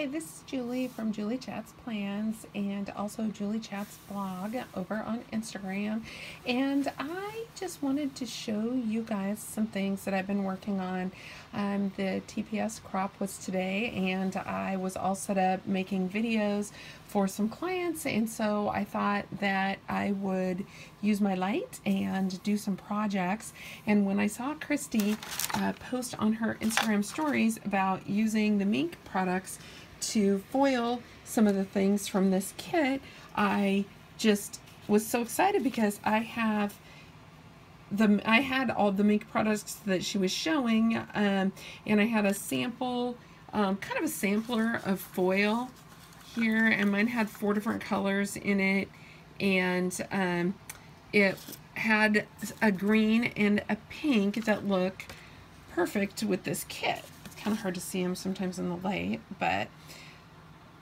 Hi, this is Julie from Julie Chats Plans and also Julie Chats blog over on Instagram. And I just wanted to show you guys some things that I've been working on. The TPS crop was today, and I was all set up making videos for some clients, and so I thought that I would use my light and do some projects. And when I saw Christy post on her Instagram stories about using the mink products to foil some of the things from this kit, I just was so excited because I had all the mink products that she was showing, and I had a sample, kind of a sampler of foil here, and mine had 4 different colors in it, and it had a green and a pink that look perfect with this kit. It's kind of hard to see them sometimes in the light, but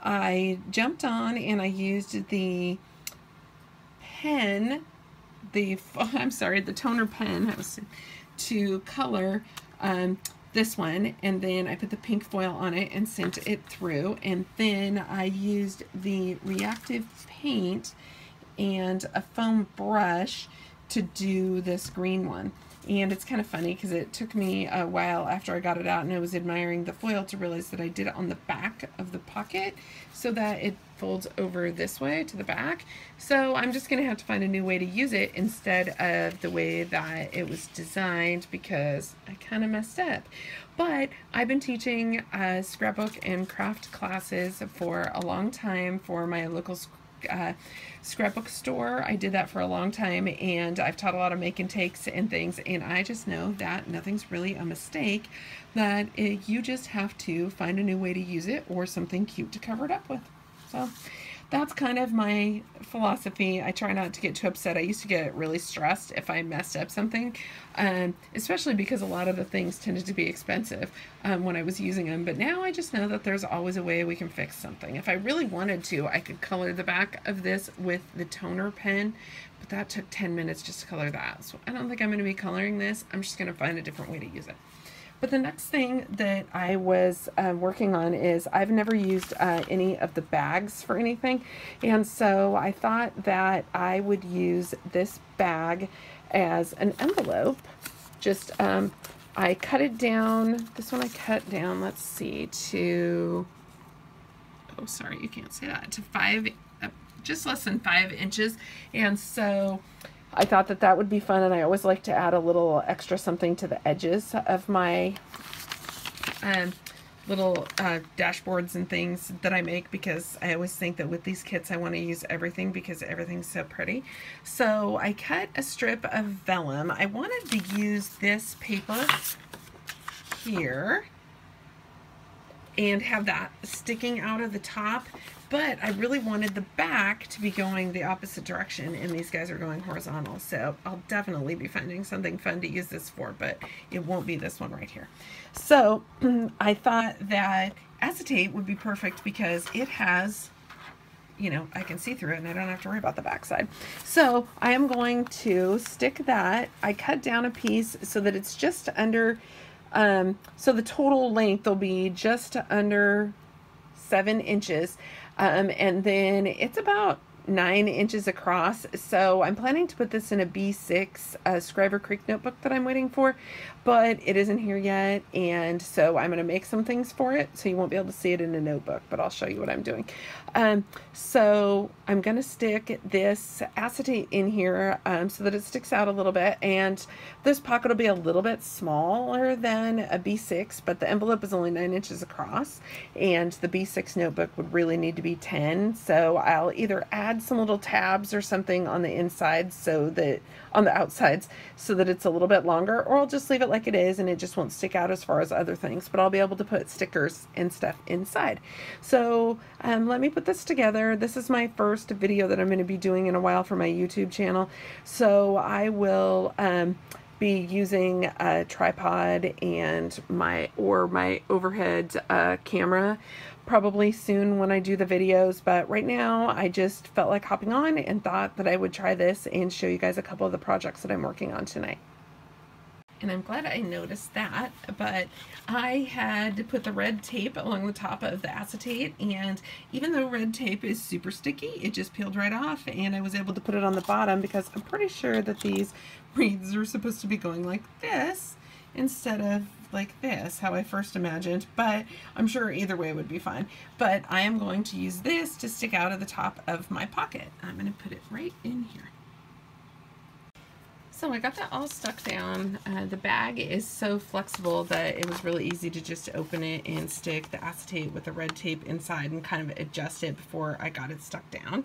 I jumped on and I used the pen, the toner pen to color this one, and then I put the pink foil on it and sent it through, and then I used the reactive paint and a foam brush to do this green one. And it's kind of funny because it took me a while after I got it out and I was admiring the foil to realize that I did it on the back of the pocket so that it folds over this way to the back. So I'm just going to have to find a new way to use it instead of the way that it was designed because I kind of messed up. But I've been teaching scrapbook and craft classes for a long time for my local scrapbook store. I did that for a long time, and I've taught a lot of make and takes and things, and I just know that nothing's really a mistake, that you just have to find a new way to use it or something cute to cover it up with. So that's kind of my philosophy. I try not to get too upset. I used to get really stressed if I messed up something, especially because a lot of the things tended to be expensive when I was using them. But now I just know that there's always a way we can fix something. If I really wanted to, I could color the back of this with the toner pen, but that took 10 minutes just to color that. So I don't think I'm going to be coloring this. I'm just going to find a different way to use it. But the next thing that I was working on is I've never used any of the bags for anything, and so I thought that I would use this bag as an envelope. Just I cut it down, this one I cut down, let's see, to, oh sorry, you can't see that, to 5, just less than 5 inches, and so I thought that that would be fun, and I always like to add a little extra something to the edges of my little dashboards and things that I make, because I always think that with these kits I want to use everything because everything's so pretty. So I cut a strip of vellum. I wanted to use this paper here and have that sticking out of the top, but I really wanted the back to be going the opposite direction, and these guys are going horizontal, so I'll definitely be finding something fun to use this for, but it won't be this one right here. So I thought that acetate would be perfect because it has, you know, I can see through it and I don't have to worry about the backside. So I am going to stick that. I cut down a piece so that it's just under, so the total length will be just under 7 inches. And then it's about 9 inches across. So I'm planning to put this in a B6 Scriver Creek notebook that I'm waiting for, but it isn't here yet, and so I'm going to make some things for it, so you won't be able to see it in a notebook, but I'll show you what I'm doing. So I'm going to stick this acetate in here so that it sticks out a little bit, and this pocket will be a little bit smaller than a B6, but the envelope is only 9 inches across, and the B6 notebook would really need to be 10, so I'll either add some little tabs or something on the inside, so that on the outsides, so that it's a little bit longer, or I'll just leave it like it is and it just won't stick out as far as other things, but I'll be able to put stickers and stuff inside. So let me put this together. This is my first video that I'm going to be doing in a while for my YouTube channel, so I will be using a tripod and my overhead camera probably soon when I do the videos, but right now I just felt like hopping on and thought that I would try this and show you guys a couple of the projects that I'm working on tonight. and I'm glad I noticed that, but I had to put the red tape along the top of the acetate, and even though red tape is super sticky, it just peeled right off, and I was able to put it on the bottom because I'm pretty sure that these wreaths are supposed to be going like this instead of like this, how I first imagined, but I'm sure either way would be fine. But I am going to use this to stick out of the top of my pocket. I'm going to put it right in here. So I got that all stuck down. The bag is so flexible that it was really easy to just open it and stick the acetate with the red tape inside and kind of adjust it before I got it stuck down.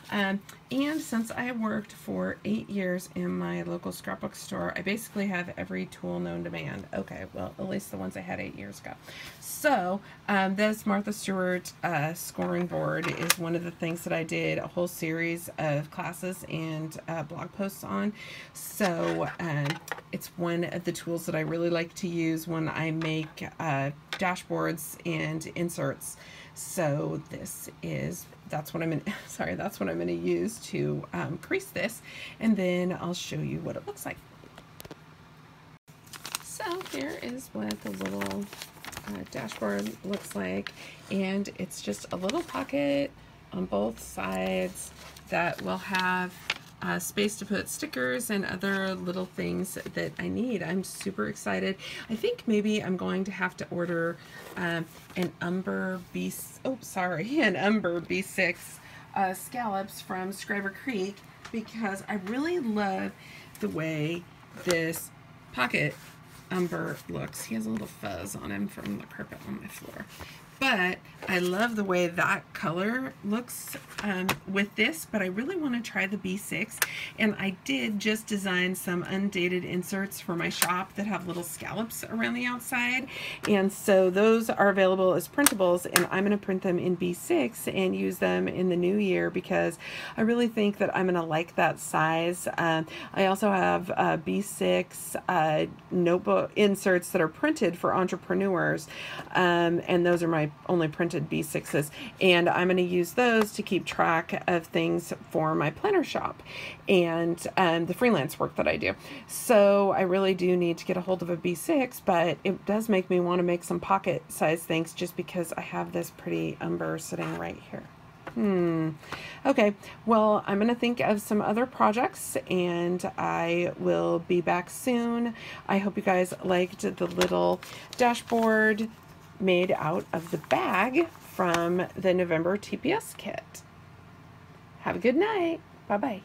And since I worked for 8 years in my local scrapbook store, I basically have every tool known to man. Okay, well, at least the ones I had 8 years ago. So this Martha Stewart scoring board is one of the things that I did a whole series of classes and blog posts on. So it's one of the tools that I really like to use when I make dashboards and inserts. So that's what I'm in, sorry, that's what I'm going to use to crease this, and then I'll show you what it looks like. So here is what the little dashboard looks like, and it's just a little pocket on both sides that will have space to put stickers and other little things that I need. I'm super excited. I think maybe I'm going to have to order an Umber B6 scallops from Scriber Creek, because I really love the way this pocket umber looks. He has a little fuzz on him from the carpet on my floor. But I love the way that color looks with this, but I really want to try the B6. And I did just design some undated inserts for my shop that have little scallops around the outside. And so those are available as printables, and I'm going to print them in B6 and use them in the new year because I really think that I'm going to like that size. I also have B6 notebook inserts that are printed for entrepreneurs, and those are my only printed B6s, and I'm going to use those to keep track of things for my planner shop and the freelance work that I do. So I really do need to get a hold of a B6, but it does make me want to make some pocket size things just because I have this pretty umber sitting right here. Okay, well, I'm going to think of some other projects, and I will be back soon. I hope you guys liked the little dashboard made out of the bag from the November TPS kit. Have a good night. Bye-bye.